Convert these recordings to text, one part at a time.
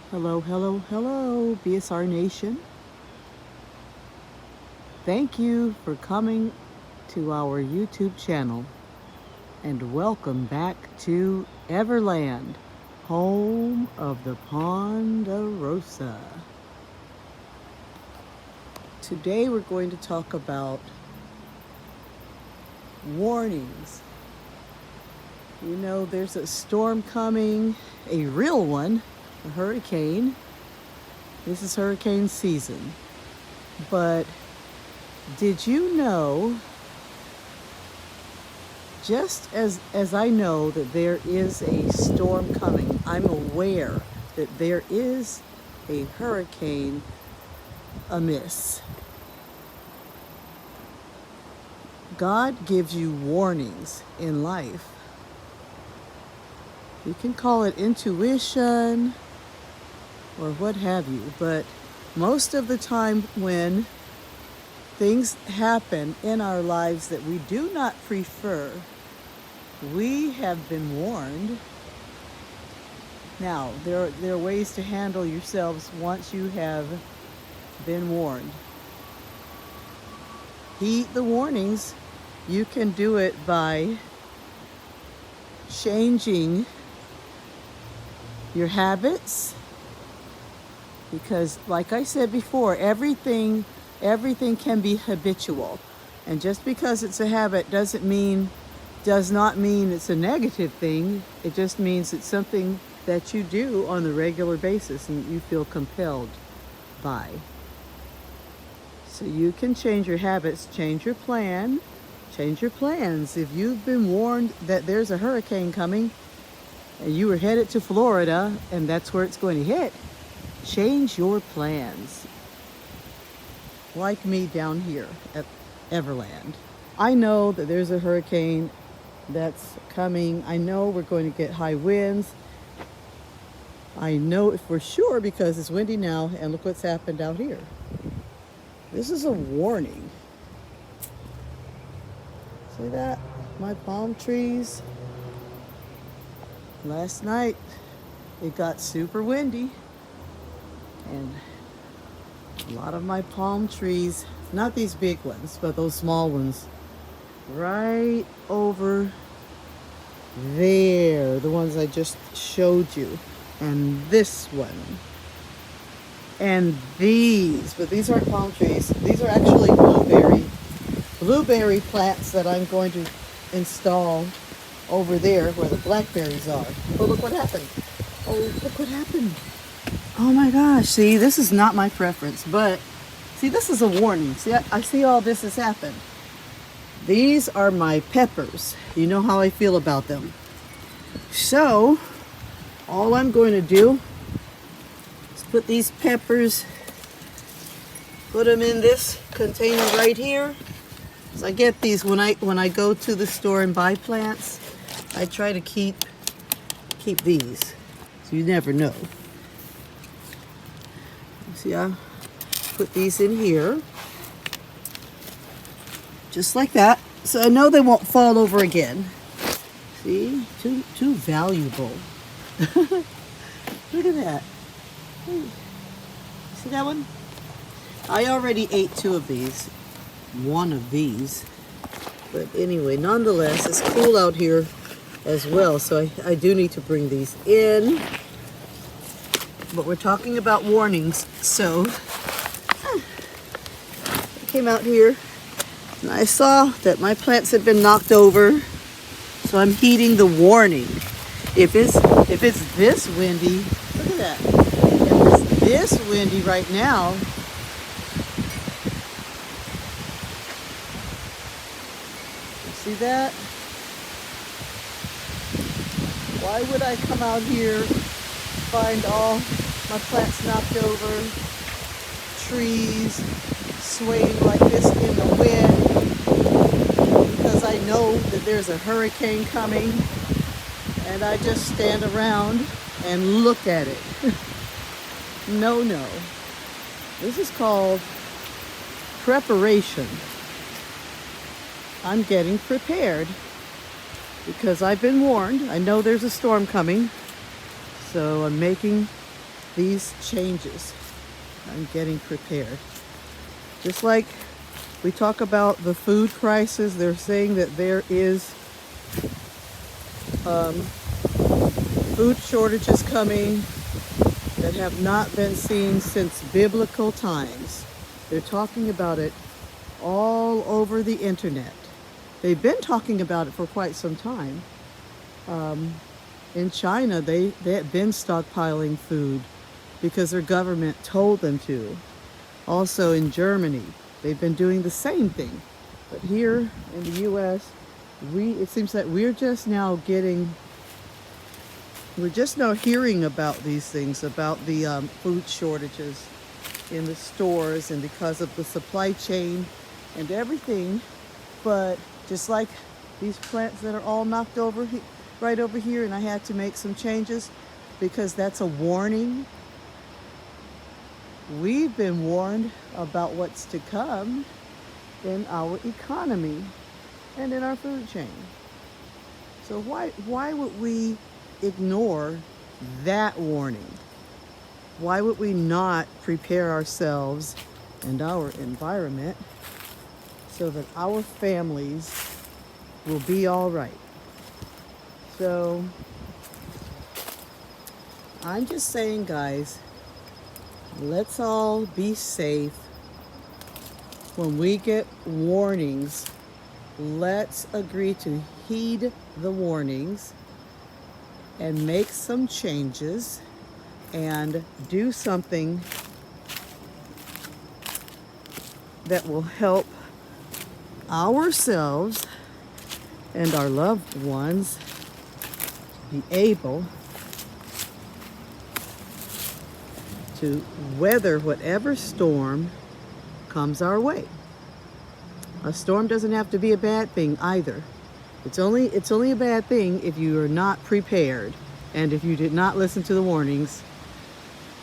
Hello, hello, hello, BSR Nation. Thank you for coming to our YouTube channel and welcome back to Everland, home of the Ponderosa. Today we're going to talk about warnings. You know, there's a storm coming, a real one, a hurricane. This is hurricane season. But did you know, just as I know that there is a storm coming, I'm aware that there is a hurricane amiss. God gives you warnings in life. You can call it intuition or what have you, but most of the time when things happen in our lives that we do not prefer, we have been warned. Now, there are ways to handle yourselves once you have been warned. Heed the warnings. You can do it by changing your habits, because like I said before, everything can be habitual, and just because it's a habit does not mean it's a negative thing. It just means it's something that you do on a regular basis and you feel compelled by. So you can change your habits, change your plans. If you've been warned that there's a hurricane coming and you were headed to Florida and that's where it's going to hit, change your plans. Like me down here at Everland. I know that there's a hurricane that's coming. I know we're going to get high winds. I know it for sure because it's windy now, and look what's happened out here. This is a warning. See that? My palm trees. Last night it got super windy and a lot of my palm trees, not these big ones, but those small ones, right over there, the ones I just showed you, and this one, and these, but these aren't palm trees. These are actually blueberry plants that I'm going to install over there where the blackberries are. Oh, look what happened. Oh, look what happened. Oh my gosh, see, this is not my preference, but see, this is a warning. See, I see all this has happened. These are my peppers. You know how I feel about them. So, all I'm going to do is put these peppers, put them in this container right here. So I get these when I go to the store and buy plants. I try to keep these, so you never know. See, I put these in here, just like that. So I know they won't fall over again. See, too valuable. Look at that. See that one? I already ate one of these. But anyway, nonetheless, it's cool out here as well, so I do need to bring these in. But we're talking about warnings, so I came out here and I saw that my plants had been knocked over, so I'm heeding the warning. If it's this windy, look at that. If it's this windy right now, you see that? Why would I come out here, find all my plants knocked over, trees swaying like this in the wind, because I know that there's a hurricane coming, and I just stand around and look at it? No. This is called preparation. I'm getting prepared because I've been warned. I know there's a storm coming, so I'm making these changes. I'm getting prepared. Just like we talk about the food crisis, they're saying that there is food shortages coming that have not been seen since biblical times. They're talking about it all over the internet. They've been talking about it for quite some time. In China, they had been stockpiling food because their government told them to. Also in Germany, they've been doing the same thing. But here in the US, it seems that we're just now hearing about these things, about the food shortages in the stores and because of the supply chain and everything. But just like these plants that are all knocked over right over here, and I had to make some changes because that's a warning. We've been warned about what's to come in our economy and in our food chain. So why would we ignore that warning? Why would we not prepare ourselves and our environment so that our families will be all right? So I'm just saying, guys, let's all be safe. When we get warnings, let's agree to heed the warnings and make some changes and do something that will help ourselves and our loved ones be able to weather whatever storm comes our way. A storm doesn't have to be a bad thing either. It's only a bad thing if you are not prepared and if you did not listen to the warnings.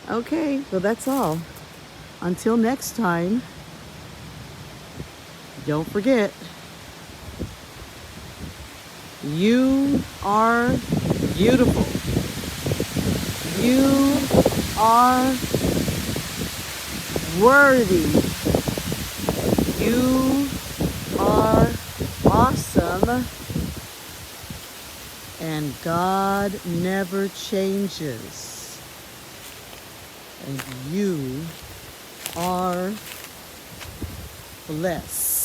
Okay, well that's all. Until next time, don't forget, you are beautiful. You are worthy. You are awesome. And God never changes. And you are blessed.